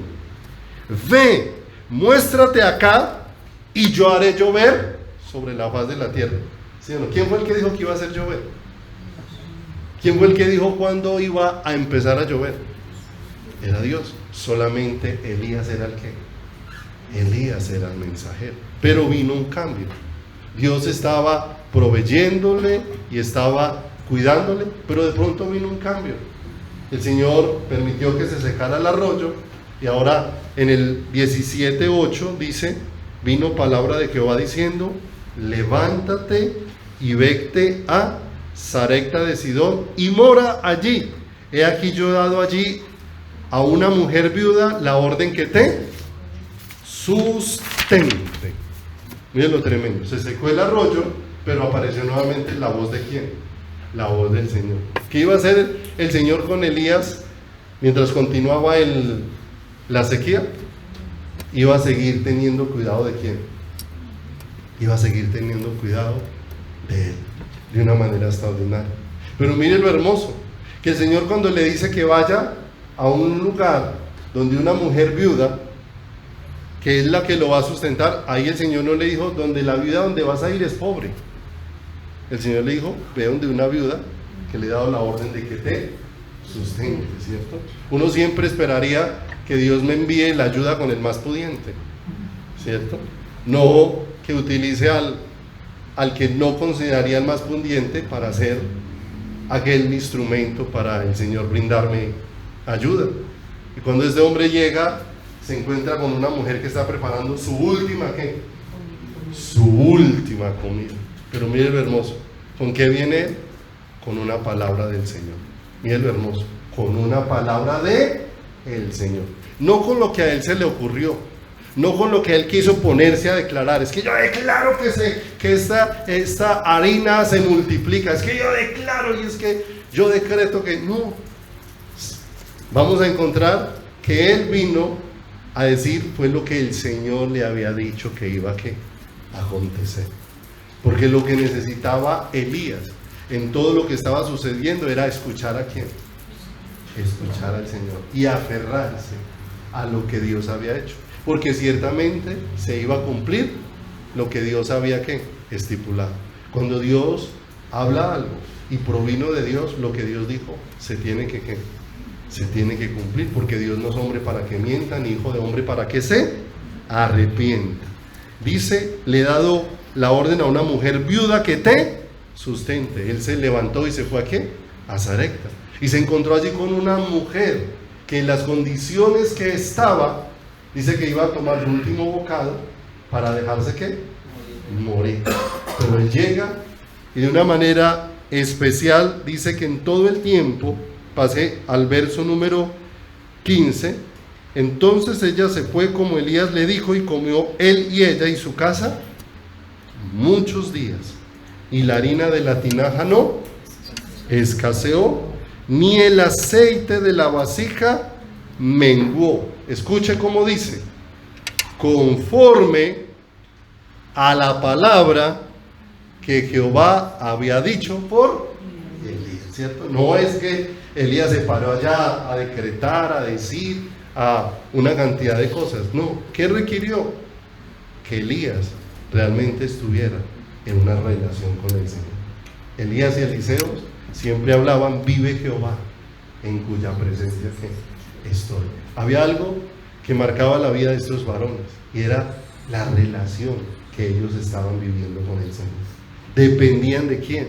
ve, muéstrate acá y yo haré llover sobre la faz de la tierra. ¿Sí o no? ¿Quién fue el que dijo que iba a hacer llover? ¿Quién fue el que dijo cuándo iba a empezar a llover? Era Dios. Solamente Elías era el que. Elías era el mensajero. Pero vino un cambio. Dios estaba proveyéndole y estaba cuidándole, pero de pronto vino un cambio. El Señor permitió que se secara el arroyo, y ahora en el 17:8 dice, vino palabra de Jehová diciendo, levántate y vete a Sarepta de Sidón y mora allí. He aquí yo he dado allí a una mujer viuda la orden que te sustente. Miren lo tremendo, se secó el arroyo, pero apareció nuevamente la voz de ¿quién? La voz del Señor. ¿Qué iba a hacer el Señor con Elías mientras continuaba la sequía? Iba a seguir teniendo cuidado de ¿quién? Iba a seguir teniendo cuidado de él, de una manera extraordinaria. Pero mire lo hermoso, que el Señor cuando le dice que vaya a un lugar donde una mujer viuda, que es la que lo va a sustentar, ahí el Señor no le dijo, donde la viuda donde vas a ir es pobre. El Señor le dijo, ve donde una viuda que le he dado la orden de que te sustente, ¿cierto? Uno siempre esperaría que Dios me envíe la ayuda con el más pudiente, ¿cierto? No que utilice al que no consideraría el más pudiente para ser aquel instrumento para el Señor brindarme ayuda. Y cuando este hombre llega, se encuentra con una mujer que está preparando su última ¿qué? Su última comida. Pero mire lo hermoso, ¿con qué viene él? Con una palabra del Señor. Mire lo hermoso, con una palabra de el Señor, no con lo que a él se le ocurrió, no con lo que él quiso ponerse a declarar. Es que yo declaro que esta harina se multiplica, es que yo declaro y es que yo decreto que no. Vamos a encontrar que él vino a decir fue lo que el Señor le había dicho que iba a acontecer, porque lo que necesitaba Elías en todo lo que estaba sucediendo era escuchar a quién, escuchar al Señor y aferrarse a lo que Dios había hecho, porque ciertamente se iba a cumplir lo que Dios había estipulado. Cuando Dios habla algo y provino de Dios, lo que Dios dijo se tiene que cumplir, porque Dios no es hombre para que mienta, ni hijo de hombre para que se arrepienta. Dice, le he dado la orden a una mujer viuda que te sustente. Él se levantó y se fue a Sarepta, y se encontró allí con una mujer que en las condiciones que estaba, dice que iba a tomar el último bocado para dejarse morir. Pero él llega y de una manera especial dice que en todo el tiempo, pase al verso número 15, entonces ella se fue como Elías le dijo, y comió él y ella y su casa muchos días, y la harina de la tinaja no escaseó, ni el aceite de la vasija menguó. Escuche cómo dice, conforme a la palabra que Jehová había dicho por Elías, ¿cierto? No es que Elías se paró allá a decretar, a decir a una cantidad de cosas, no. ¿Qué requirió? Que Elías realmente estuviera en una relación con el Señor. Elías y Eliseo siempre hablaban, vive Jehová, en cuya presencia estoy. Había algo que marcaba la vida de estos varones, y era la relación que ellos estaban viviendo con el Señor. ¿Dependían de quién?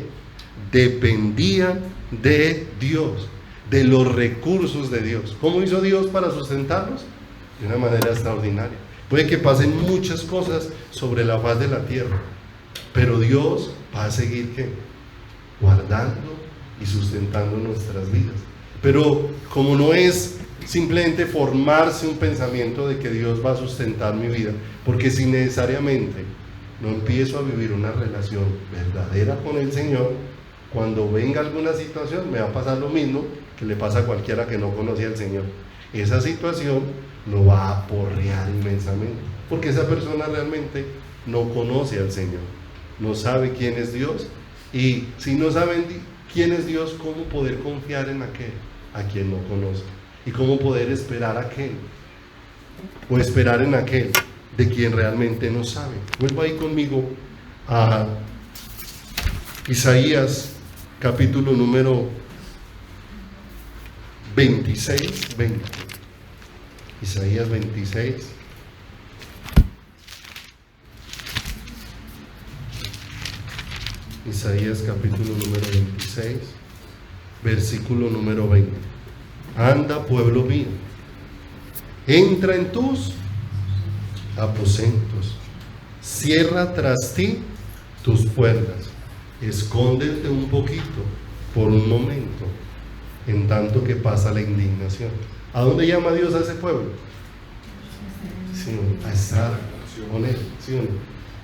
Dependían de Dios, de los recursos de Dios. ¿Cómo hizo Dios para sustentarlos? De una manera extraordinaria. Puede que pasen muchas cosas sobre la faz de la tierra, pero Dios va a seguir ¿qué? Guardando y sustentando nuestras vidas. Pero como no es simplemente formarse un pensamiento de que Dios va a sustentar mi vida, porque si necesariamente no empiezo a vivir una relación verdadera con el Señor, cuando venga alguna situación me va a pasar lo mismo que le pasa a cualquiera que no conoce al Señor. Esa situación lo va a aporrear inmensamente, porque esa persona realmente no conoce al Señor, no sabe quién es Dios, y si no saben quién es Dios, ¿cómo poder confiar en aquel a quien no conoce? ¿Y cómo poder esperar a aquel? O esperar en aquel de quien realmente no sabe. Vuelvo ahí conmigo a Isaías capítulo número 26, 20. Isaías 26. Isaías capítulo número 26, versículo número 20. Anda, pueblo mío, entra en tus aposentos, cierra tras ti tus puertas, escóndete un poquito por un momento, en tanto que pasa la indignación. ¿A dónde llama Dios a ese pueblo? Sí, a estar con Él, ¿sí o no?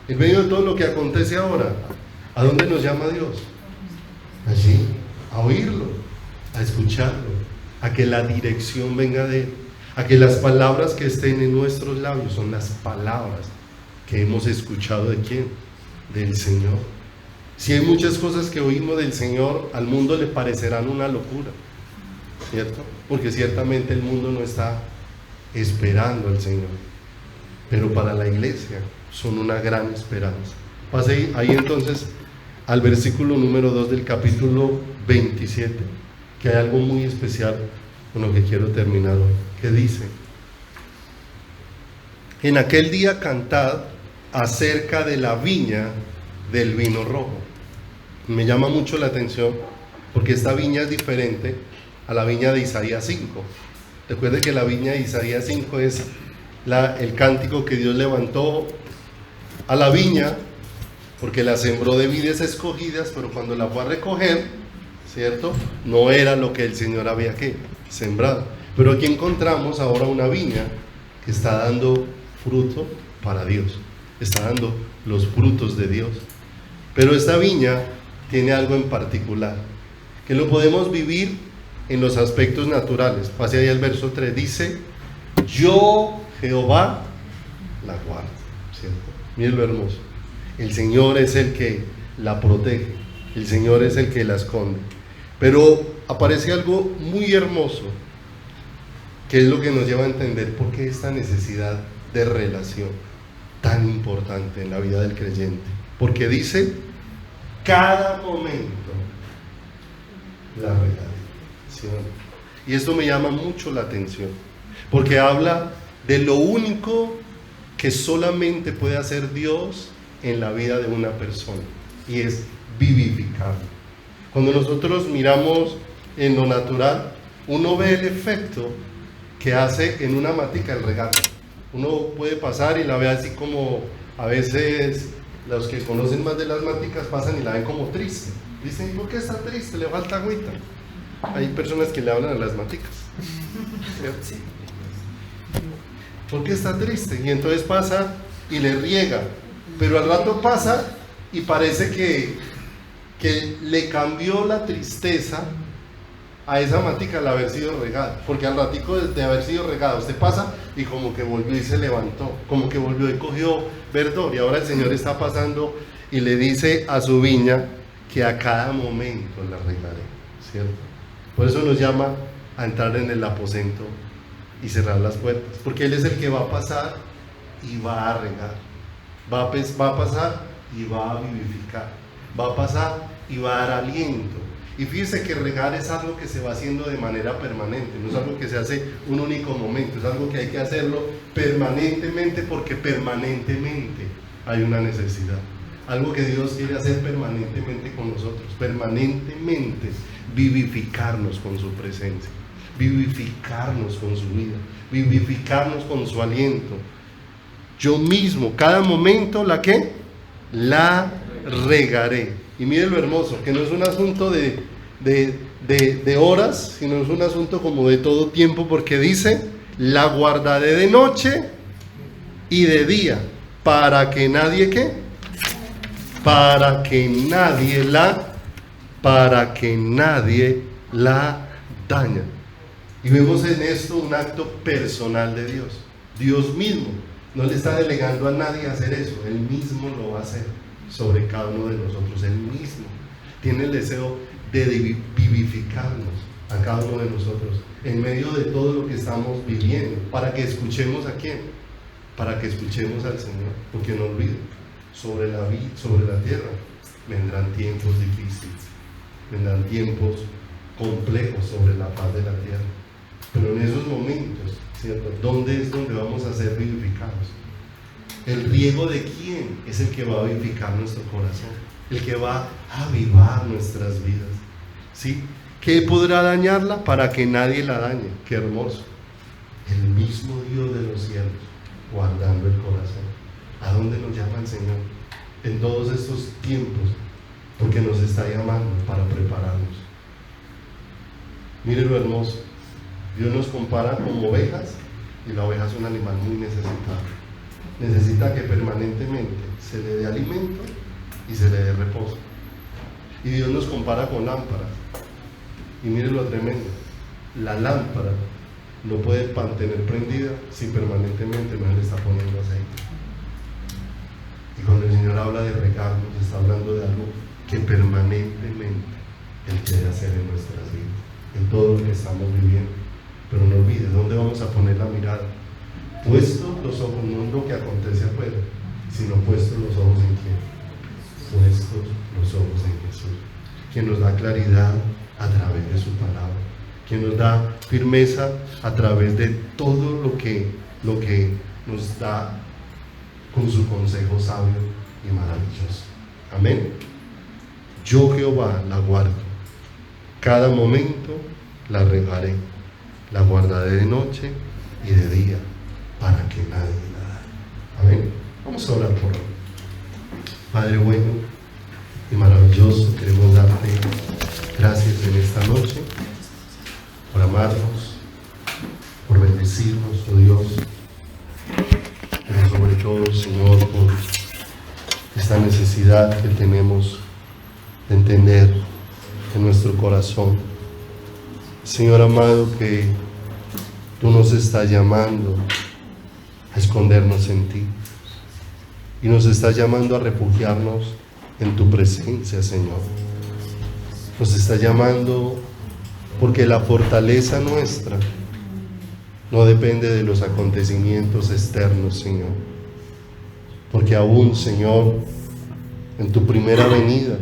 En medio de todo lo que acontece ahora, ¿a dónde nos llama Dios? Allí, a oírlo, a escucharlo, a que la dirección venga de Él, a que las palabras que estén en nuestros labios son las palabras que hemos escuchado ¿de quién? Del Señor. Si hay muchas cosas que oímos del Señor, al mundo le parecerán una locura, ¿cierto? Porque ciertamente el mundo no está esperando al Señor, pero para la iglesia son una gran esperanza. Pase ahí entonces al versículo número 2 del capítulo 27, que hay algo muy especial con lo que quiero terminar hoy, que dice: en aquel día cantad acerca de la viña del vino rojo. Me llama mucho la atención porque esta viña es diferente a la viña de Isaías 5. Recuerde que la viña de Isaías 5 es el cántico que Dios levantó a la viña porque la sembró de vides escogidas, pero cuando la fue a recoger, ¿cierto? No era lo que el Señor había sembrado. Pero aquí encontramos ahora una viña que está dando fruto para Dios, está dando los frutos de Dios. Pero esta viña tiene algo en particular, que lo podemos vivir en los aspectos naturales. Pase ahí al verso 3, dice: yo, Jehová, la guardo, ¿cierto? Miren lo hermoso. El Señor es el que la protege, el Señor es el que la esconde. Pero aparece algo muy hermoso, que es lo que nos lleva a entender por qué esta necesidad de relación tan importante en la vida del creyente. Porque dice: cada momento la regaré, ¿sí? Y esto me llama mucho la atención, porque habla de lo único que solamente puede hacer Dios en la vida de una persona, y es vivificarlo. Cuando nosotros miramos en lo natural, uno ve el efecto que hace en una matica el regalo. Uno puede pasar y la ve así como, a veces los que conocen más de las maticas pasan y la ven como triste. Dicen: ¿por qué está triste? Le falta agüita. Hay personas que le hablan a las maticas, ¿cierto? ¿Por qué está triste? Y entonces pasa y le riega, pero al rato pasa y parece que le cambió la tristeza a esa matica al haber sido regada, porque al ratico de haber sido regada usted pasa y como que volvió y se levantó, como que volvió y cogió verdor. Y ahora el Señor está pasando y le dice a su viña que a cada momento la regaré, ¿cierto? Por eso nos llama a entrar en el aposento y cerrar las puertas, porque Él es el que va a pasar y va a regar, va a pasar y va a vivificar, va a pasar y va a dar aliento. Y fíjese que regar es algo que se va haciendo de manera permanente, no es algo que se hace un único momento, es algo que hay que hacerlo permanentemente, porque permanentemente hay una necesidad, algo que Dios quiere hacer permanentemente con nosotros, permanentemente vivificarnos con su presencia, vivificarnos con su vida, vivificarnos con su aliento. Yo mismo, cada momento, ¿la qué? La regaré. Y mire lo hermoso, que no es un asunto de horas, sino es un asunto como de todo tiempo, porque dice, la guardaré de noche y de día, para que nadie, ¿qué? Para que nadie la daña. Y vemos en esto un acto personal de Dios. Dios mismo no le está delegando a nadie hacer eso, Él mismo lo va a hacer sobre cada uno de nosotros. Él mismo tiene el deseo de vivificarnos a cada uno de nosotros en medio de todo lo que estamos viviendo, para que escuchemos a quién, para que escuchemos al Señor, porque no olviden, sobre la tierra vendrán tiempos difíciles, vendrán tiempos complejos sobre la faz de la tierra, pero en esos momentos, ¿cierto? ¿Dónde es donde vamos a ser vivificados? ¿El riego de quién es el que va a vivificar nuestro corazón? El que va a avivar nuestras vidas, ¿sí? ¿Qué podrá dañarla? Para que nadie la dañe. ¡Qué hermoso! El mismo Dios de los cielos guardando el corazón. ¿A dónde nos llama el Señor en todos estos tiempos? Porque nos está llamando para prepararnos. Mire lo hermoso. Dios nos compara como ovejas, y la oveja es un animal muy necesitado. Necesita que permanentemente se le dé alimento y se le dé reposo. Y Dios nos compara con lámparas. Y mire lo tremendo, la lámpara no puede mantener prendida si permanentemente no le está poniendo aceite. Y cuando el Señor habla de regarnos, está hablando de algo que permanentemente Él quiere hacer en nuestras vidas, en todo lo que estamos viviendo. Pero no olvides, ¿dónde vamos a poner la mirada? Puestos los ojos, no en lo que acontece afuera, sino puestos los ojos en quién. Puestos los ojos en Jesús, quien nos da claridad a través de su palabra, quien nos da firmeza a través de todo lo que nos da con su consejo sabio y maravilloso. Amén. Yo, Jehová, la guardo, cada momento la regaré, la guardaré de noche y de día, para que nadie la dañe. Amén. Vamos a orar por hoy. Padre bueno y maravilloso, queremos darte gracias en esta noche por amarnos, por bendecirnos, oh Dios, pero sobre todo, Señor, por esta necesidad que tenemos de entender en nuestro corazón, Señor amado, que tú nos estás llamando a escondernos en ti y nos estás llamando a refugiarnos en tu presencia, Señor. Nos está llamando porque la fortaleza nuestra no depende de los acontecimientos externos, Señor. Porque aún, Señor, en tu primera venida,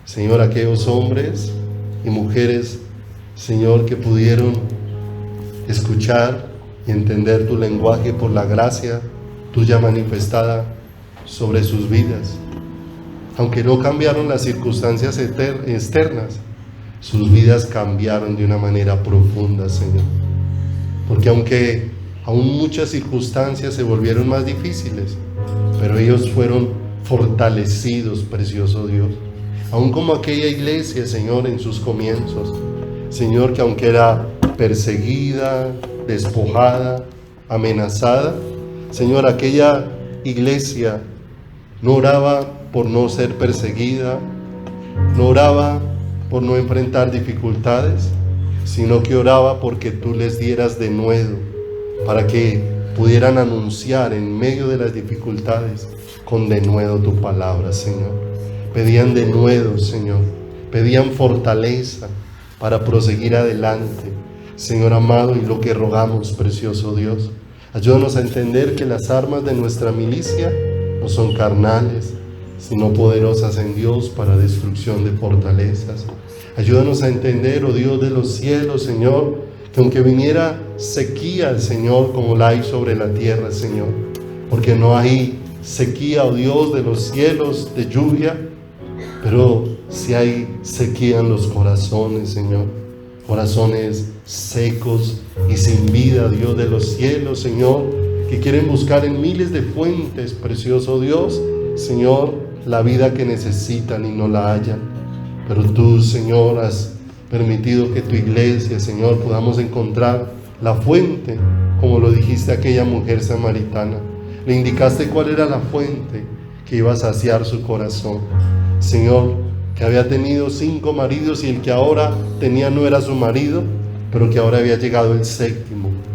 Señor, aquellos hombres y mujeres, Señor, que pudieron escuchar y entender tu lenguaje por la gracia tuya manifestada sobre sus vidas, aunque no cambiaron las circunstancias externas, sus vidas cambiaron de una manera profunda, Señor. Porque aunque aún muchas circunstancias se volvieron más difíciles, pero ellos fueron fortalecidos, precioso Dios. Aún como aquella iglesia, Señor, en sus comienzos, Señor, que aunque era perseguida, despojada, amenazada, Señor, aquella iglesia no oraba por no ser perseguida, no oraba por no enfrentar dificultades, sino que oraba porque tú les dieras denuedo para que pudieran anunciar en medio de las dificultades con denuedo tu palabra, Señor. Pedían denuedo, Señor, pedían fortaleza para proseguir adelante, Señor amado, y lo que rogamos, precioso Dios, ayúdanos a entender que las armas de nuestra milicia no son carnales, sino poderosas en Dios para destrucción de fortalezas. Ayúdanos a entender, oh Dios de los cielos, Señor, que aunque viniera sequía, Señor, como la hay sobre la tierra, Señor, porque no hay sequía, oh Dios de los cielos, de lluvia, pero sí hay sequía en los corazones, Señor, corazones secos y sin vida, Dios de los cielos, Señor, que quieren buscar en miles de fuentes, precioso Dios, Señor, la vida que necesitan y no la hallan. Pero tú, Señor, has permitido que tu iglesia, Señor, podamos encontrar la fuente, como lo dijiste a aquella mujer samaritana. Le indicaste cuál era la fuente que iba a saciar su corazón. Señor, que había tenido 5 maridos y el que ahora tenía no era su marido, pero que ahora había llegado el 7º,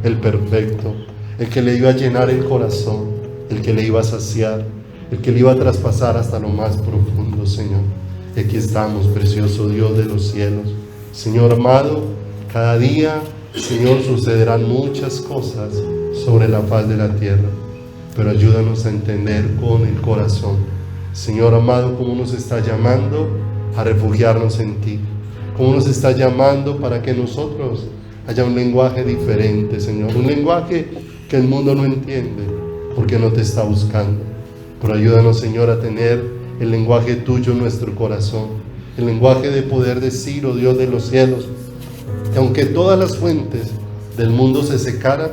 el perfecto, el que le iba a llenar el corazón, el que le iba a saciar, el que le iba a traspasar hasta lo más profundo, Señor. Y aquí estamos, precioso Dios de los cielos. Señor amado, cada día, Señor, sucederán muchas cosas sobre la faz de la tierra, pero ayúdanos a entender con el corazón, Señor amado, cómo nos está llamando a refugiarnos en ti, cómo nos está llamando para que nosotros haya un lenguaje diferente, Señor, un lenguaje que el mundo no entiende porque no te está buscando. Pero ayúdanos, Señor, a tener el lenguaje tuyo en nuestro corazón, el lenguaje de poder decir, oh Dios de los cielos, que aunque todas las fuentes del mundo se secaran,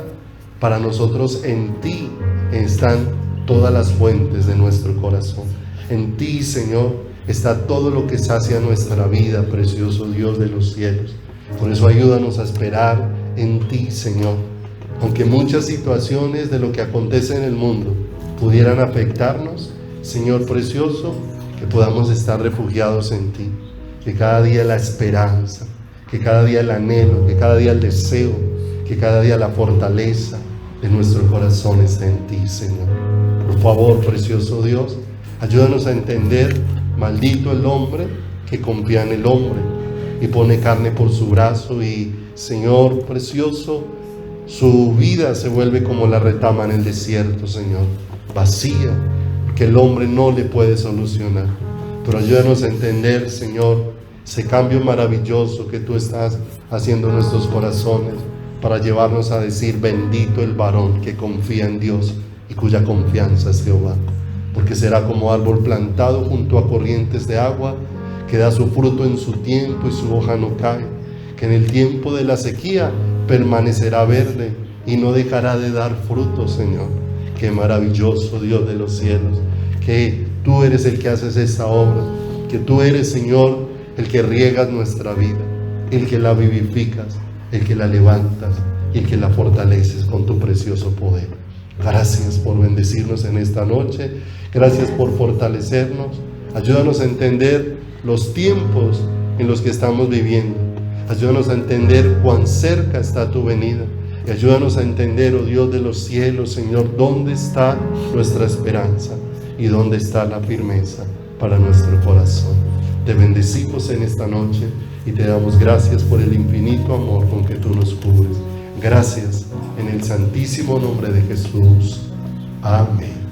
para nosotros en ti están todas las fuentes de nuestro corazón. En ti, Señor, está todo lo que sacia nuestra vida, precioso Dios de los cielos. Por eso ayúdanos a esperar en ti, Señor. Aunque muchas situaciones de lo que acontece en el mundo pudieran afectarnos, Señor precioso, que podamos estar refugiados en ti. Que cada día la esperanza, que cada día el anhelo, que cada día el deseo, que cada día la fortaleza de nuestro corazón esté en ti, Señor. Por favor, precioso Dios, ayúdanos a entender, maldito el hombre que confía en el hombre y pone carne por su brazo y, Señor precioso, su vida se vuelve como la retama en el desierto, Señor, vacía, que el hombre no le puede solucionar. Pero ayúdanos a entender, Señor, ese cambio maravilloso que tú estás haciendo en nuestros corazones para llevarnos a decir: bendito el varón que confía en Dios y cuya confianza es Jehová, porque será como árbol plantado junto a corrientes de agua, que da su fruto en su tiempo y su hoja no cae, que en el tiempo de la sequía permanecerá verde y no dejará de dar fruto, Señor. Qué maravilloso Dios de los cielos, que tú eres el que haces esta obra, que tú eres, Señor, el que riegas nuestra vida, el que la vivificas, el que la levantas y el que la fortaleces con tu precioso poder. Gracias por bendecirnos en esta noche, gracias por fortalecernos. Ayúdanos a entender los tiempos en los que estamos viviendo, ayúdanos a entender cuán cerca está tu venida y ayúdanos a entender, oh Dios de los cielos, Señor, dónde está nuestra esperanza y dónde está la firmeza para nuestro corazón. Te bendecimos en esta noche y te damos gracias por el infinito amor con que tú nos cubres. Gracias en el santísimo nombre de Jesús. Amén.